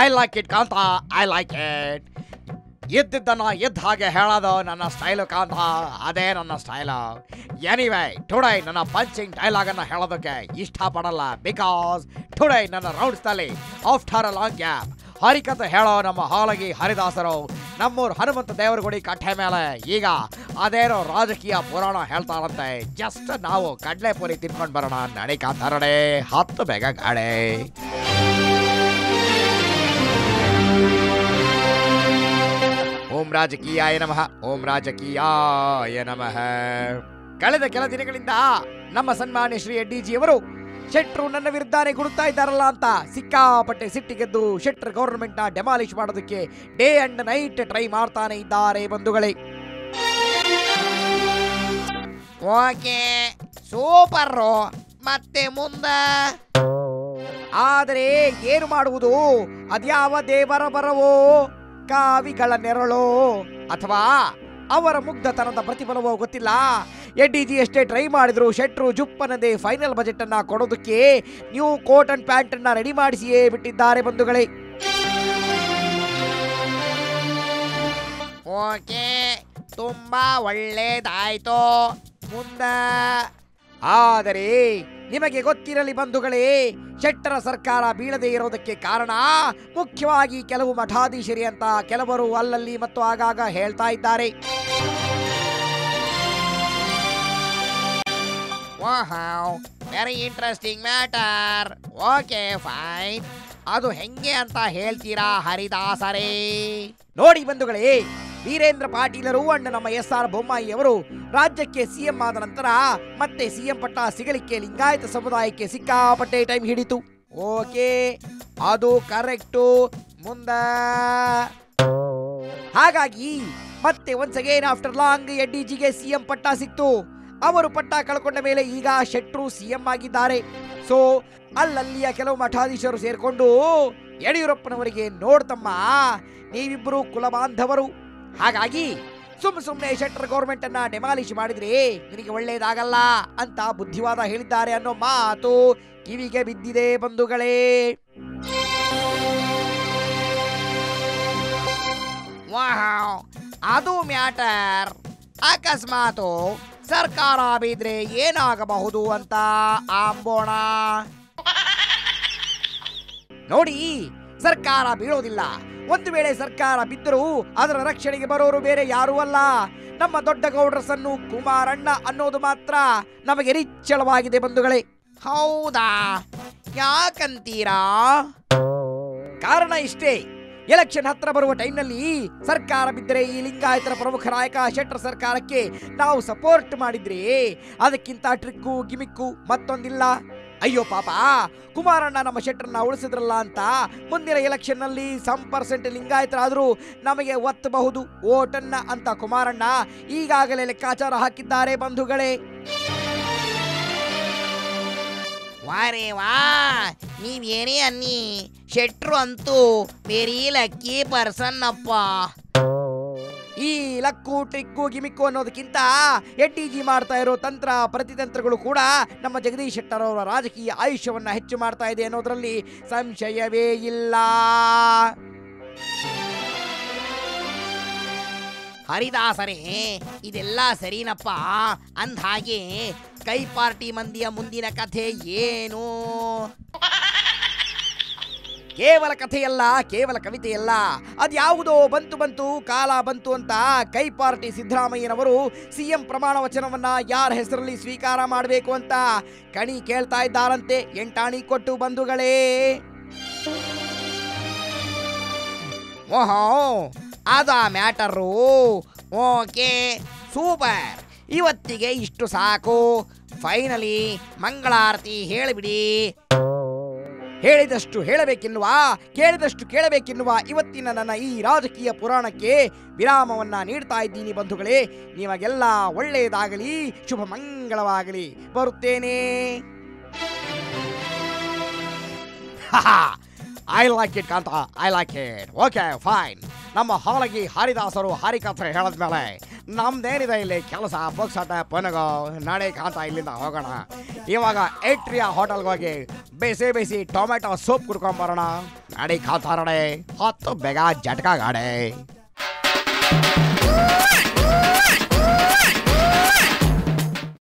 I like it Kantha, I like it. ಎದ್ದಿದ್ದನ್ನ ಎದ್ದ ಹಾಗೆ ಹೇಳೋದು ನನ್ನ ಸ್ಟೈಲು ಕಾಂತ, ಅದೇ ನನ್ನ ಸ್ಟೈಲು. ಎನಿವೇ ಟುಡೇ ನನ್ನ ಪಂಚಿಂಗ್ ಡೈಲಾಗನ್ನು ಹೇಳೋದಕ್ಕೆ ಇಷ್ಟಪಡಲ್ಲ, ಬಿಕಾಸ್ ಟುಡೇ ನನ್ನ ರೌಂಡ್ಸ್ನಲ್ಲಿ ಆಫ್ಟರ್ ಅ ಲಾಂಗ್ ಗ್ಯಾಪ್ ಹರಿಕತೆ ಹೇಳೋ ನಮ್ಮ ಹಾಲಗಿ ಹರಿದಾಸರು ನಮ್ಮೂರು ಹನುಮಂತ ದೇವರ ಗುಡಿ ಕಟ್ಟೆ ಮೇಲೆ ಈಗ ಅದೇನೋ ರಾಜಕೀಯ ಪುರಾಣ ಹೇಳ್ತಾರಂತೆ. ಜಸ್ಟ್ ನಾವು ಕಡಲೆಪುರಿ ತಿನ್ಕೊಂಡು ಬರೋಣ, ನಡಿಕಾಂತಾರಡೆ 10 ಬೇಗ ಗಾಡೆ. ಓಂ ರಾಜಕೀಯಾಯ ನಮಃ, ಓಂ ರಾಜಕೀಯಾಯ ನಮಃ. ಕಳೆದ ಕೆಲ ದಿನಗಳಿಂದ ನಮ್ಮ ಸನ್ಮಾನ್ಯ ಶ್ರೀ ಡಿಜಿಯವರು ಶೆಟ್ರು ನನ್ನ ವಿರುದ್ಧನೇ ಗುಡುತ್ತಾ ಇದ್ದಾರಲ್ಲ ಅಂತ ಸಿಕ್ಕಾಪಟ್ಟೆ ಸಿಟ್ಟಿಗೆದ್ದು ಶೆಟ್ರ್ ಗೌರ್ಮೆಂಟ್ ನ ಡೆಮಾಲಿಷ್ ಮಾಡೋದಕ್ಕೆ ಡೇ ಅಂಡ್ ನೈಟ್ ಟ್ರೈ ಮಾಡ್ತಾನೆ ಇದ್ದಾರೆ ಬಂಧುಗಳೇ. ಓಕೆ ಸೂಪರ್, ಮತ್ತೆ ಮುಂದೆ ಆದರೆ ಏನು ಮಾಡುವುದು? ಅದ್ಯಾವ ದೇವರ ಬರವೋ, ಕಾವಿಗಳ ನೆರಳೋ ಅಥವಾ ಅವರ ಮುಗ್ಧತನದ ಪ್ರತಿಫಲವೋ ಗೊತ್ತಿಲ್ಲ. ಎಡ್ಡಿಜಿ ಎಷ್ಟೇ ಟ್ರೈ ಮಾಡಿದ್ರು ಶೆಟ್ರು ಜುಪ್ಪನದೇ ಫೈನಲ್ ಬಜೆಟ್ ಅನ್ನ ಕೊಡೋದಕ್ಕೆ ನ್ಯೂ ಕೋಟ್ ಅಂಡ್ ಪ್ಯಾಂಟ್ ಅನ್ನ ರೆಡಿ ಮಾಡಿಸಿಯೇ ಬಿಟ್ಟಿದ್ದಾರೆ ಬಂಧುಗಳೇ. ಓಕೆ ತುಂಬಾ ಒಳ್ಳೇದಾಯ್ತು, ಮುಂದೆ. ಆದರೆ ನಿಮಗೆ ಗೊತ್ತಿರಲಿ ಬಂಧುಗಳೇ, ಶೆಟ್ಟರ ಸರ್ಕಾರ ಬೀಳದೇ ಇರೋದಕ್ಕೆ ಕಾರಣ ಮುಖ್ಯವಾಗಿ ಕೆಲವು ಮಠಾಧೀಶರಿ ಅಂತ ಕೆಲವರು ಅಲ್ಲಲ್ಲಿ ಮತ್ತು ಆಗಾಗ ಹೇಳ್ತಾ ಇದ್ದಾರೆ. Very interesting matter. Okay fine, ಅದು ಹೆಂಗೆ ಅಂತ ಹೇಳ್ತೀರಾ ಹರಿದಾಸರೇ? ನೋಡಿ ಬಂಧುಗಳೇ, ವೀರೇಂದ್ರ ಪಾಟೀಲರು ಅಂಡ್ ನಮ್ಮ SR ಬೊಮ್ಮಾಯಿ ಅವರು ರಾಜ್ಯಕ್ಕೆ ಸಿಎಂ ಆದ ನಂತರ ಮತ್ತೆ ಸಿಎಂ ಪಟ್ಟ ಸಿಗಲಿಕ್ಕೆ ಲಿಂಗಾಯತ ಸಮುದಾಯಕ್ಕೆ ಸಿಕ್ಕಾಪಟ್ಟೆ ಟೈಮ್ ಹಿಡಿತು. ಓಕೆ ಅದು ಕರೆಕ್ಟು, ಮುಂದೆ. ಹಾಗಾಗಿ ಮತ್ತೆ ಒನ್ಸ್ ಅಗೇನ್ ಆಫ್ಟರ್ ಲಾಂಗ್ ಎಡ್ಡಿಜಿಗೆ ಸಿಎಂ ಪಟ್ಟ ಸಿಕ್ತು. ಅವರು ಪಟ್ಟ ಕಳ್ಕೊಂಡ ಮೇಲೆ ಈಗ ಶೆಟ್ರು ಸಿಎಂ ಆಗಿದ್ದಾರೆ. ಸೊ ಅಲ್ಲಲ್ಲಿಯ ಕೆಲವು ಮಠಾಧೀಶರು ಸೇರ್ಕೊಂಡು ಯಡಿಯೂರಪ್ಪನವರಿಗೆ ನೋಡ್ತಮ್ಮ, ನೀವಿಬ್ಬರು ಕುಲಬಾಂಧವರು, ಹಾಗಾಗಿ ಸುಮ್ಮನೆ ಶೆಟ್ಟರ್ ಗೌರ್ಮೆಂಟ್ ಅನ್ನ ಡೆಮಾಲಿಷ್ ಮಾಡಿದ್ರೆ ನಿನಗೆ ಒಳ್ಳೇದಾಗಲ್ಲ ಅಂತ ಬುದ್ಧಿವಾದ ಹೇಳಿದ್ದಾರೆ ಅನ್ನೋ ಮಾತು ಕಿವಿಗೆ ಬಿದ್ದಿದೆ ಬಂಧುಗಳೇ. ವಾಹ್, ಅದು ಮ್ಯಾಟರ್. ಅಕಸ್ಮಾತು ಸರ್ಕಾರ ಬಿದ್ರೆ ಏನಾಗಬಹುದು ಅಂತ ಅಂಬೋಣ. ನೋಡಿ, ಸರ್ಕಾರ ಬೀಳೋದಿಲ್ಲ. ಒಂದು ವೇಳೆ ಸರ್ಕಾರ ಬಿದ್ದರೂ ಅದರ ರಕ್ಷಣೆಗೆ ಬರೋರು ಬೇರೆ ಯಾರೂ ಅಲ್ಲ, ನಮ್ಮ ದೊಡ್ಡ ಗೌಡ್ರ ಸನ್ನು ಕುಮಾರಣ್ಣ ಅನ್ನೋದು ಮಾತ್ರ ನಮಗೆ ನಿಚ್ಚಳವಾಗಿದೆ ಬಂಧುಗಳೇ. ಹೌದಾ, ಯಾಕಂತೀರಾ? ಕಾರಣ ಇಷ್ಟೇ, ಎಲೆಕ್ಷನ್ ಹತ್ರ ಬರುವ ಟೈಮ್ನಲ್ಲಿ ಸರ್ಕಾರ ಬಿದ್ದರೆ ಈ ಲಿಂಗಾಯತರ ಪ್ರಮುಖ ನಾಯಕ ಶೆಟ್ಟರ್ ಸರ್ಕಾರಕ್ಕೆ ನಾವು ಸಪೋರ್ಟ್ ಮಾಡಿದ್ರೆ ಅದಕ್ಕಿಂತ ಟ್ರಿಕ್ಕು ಗಿಮಿಕ್ಕು ಮತ್ತೊಂದಿಲ್ಲ. ಅಯ್ಯೋ ಪಾಪ, ಕುಮಾರಣ್ಣ ನಮ್ಮ ಶೆಟ್ಟರ್ನ ಉಳಿಸಿದ್ರಲ್ಲ ಅಂತ ಮುಂದಿನ ಎಲೆಕ್ಷನ್ ನಲ್ಲಿ 1% ಲಿಂಗಾಯತರಾದ್ರೂ ನಮಗೆ ಒತ್ತಬಹುದು ಓಟನ್ನ ಅಂತ ಕುಮಾರಣ್ಣ ಈಗಾಗಲೇ ಲೆಕ್ಕಾಚಾರ ಹಾಕಿದ್ದಾರೆ ಬಂಧುಗಳೇ. ವಾರೇ ವಾ, ನೀವೇನೇ ಅನ್ನಿ, ಶೆಟ್ರು ಅಂತೂ ವೆರಿ ಲಕ್ಕಿ ಪರ್ಸನ್ ಅಪ್ಪ. ಈ ಲಕ್ಕು ಟ್ರಿಕ್ಕು ಗಿಮಿಕ್ಕು ಅನ್ನೋದಕ್ಕಿಂತ ಎಡ್ಡಿಜಿ ಮಾಡ್ತಾ ಇರೋ ತಂತ್ರ ಪ್ರತಿತಂತ್ರಗಳು ಕೂಡ ನಮ್ಮ ಜಗದೀಶ್ ಶೆಟ್ಟರ್ ಅವರ ರಾಜಕೀಯ ಆಯುಷ್ಯವನ್ನ ಹೆಚ್ಚು ಮಾಡ್ತಾ ಇದೆ ಅನ್ನೋದ್ರಲ್ಲಿ ಸಂಶಯವೇ ಇಲ್ಲ. ಹರಿದಾಸರೇ, ಇದೆಲ್ಲ ಸರಿನಪ್ಪ. ಅಂದ್ಹಾಗೆ ಕೈ ಪಾರ್ಟಿ ಮಂದಿಯ ಮುಂದಿನ ಕಥೆ ಏನು? ಕೇವಲ ಕಥೆಯಲ್ಲ, ಕೇವಲ ಕವಿತೆಯಲ್ಲ, ಅದ್ಯಾವುದೋ ಬಂತು ಕಾಲ ಬಂತು ಅಂತ ಕೈ ಪಾರ್ಟಿ ಸಿದ್ದರಾಮಯ್ಯನವರು ಸಿಎಂ ಪ್ರಮಾಣ ವಚನವನ್ನ ಯಾರ ಹೆಸರಲ್ಲಿ ಸ್ವೀಕಾರ ಮಾಡಬೇಕು ಅಂತ ಕಣಿ ಕೇಳ್ತಾ ಇದ್ದಾರಂತೆ, ಎಂಟಾಣಿ ಕೊಟ್ಟು ಬಂಧುಗಳೇ. ಓಹೋ, ಅದ ಮ್ಯಾಟರು. ಓಕೆ ಸೂಪರ್, ಇವತ್ತಿಗೆ ಇಷ್ಟು ಸಾಕು. ಫೈನಲಿ ಮಂಗಳಾರತಿ ಹೇಳಿಬಿಡಿ. ಹೇಳಿದಷ್ಟು ಹೇಳಬೇಕೆನ್ನುವ, ಕೇಳಿದಷ್ಟು ಕೇಳಬೇಕೆನ್ನುವ ಇವತ್ತಿನ ನನ್ನ ಈ ರಾಜಕೀಯ ಪುರಾಣಕ್ಕೆ ವಿರಾಮವನ್ನ ನೀಡ್ತಾ ಇದ್ದೀನಿ ಬಂಧುಗಳೇ. ನಿಮಗೆಲ್ಲ ಒಳ್ಳೆಯದಾಗಲಿ, ಶುಭ ಮಂಗಳವಾಗಲಿ. ಬರುತ್ತೇನೆ. I like it Kantha, I like it. Okay fine. ನಮ್ಮ ಹಾಲಗಿ ಹರಿದಾಸರು ಹರಿಕಥೆ ಹೇಳಿದ್ಮೇಲೆ ನಮ್ದೇನಿದೆ ಇಲ್ಲಿ ಕೆಲಸ ಪುಕ್ಸಾಟ ಪನಗ ನಾಳೆ ಕಾಂತ ಇಲ್ಲಿಂದ ಹೋಗೋಣ. ಇವಾಗ ಏಟ್ರಿಯಾ ಹೋಟೆಲ್ಗೆ ಹೋಗಿ ಬಿಸಿ ಬಿಸಿ ಟೊಮೆಟೊ ಸೂಪ್ ಕುಡ್ಕೊಂಬರೋಣ. ನಾಡಿ ಕಾಂತ ನಡೆ 10 ಬೇಗ ಜಟ್ಕ ಗಾಡೆ.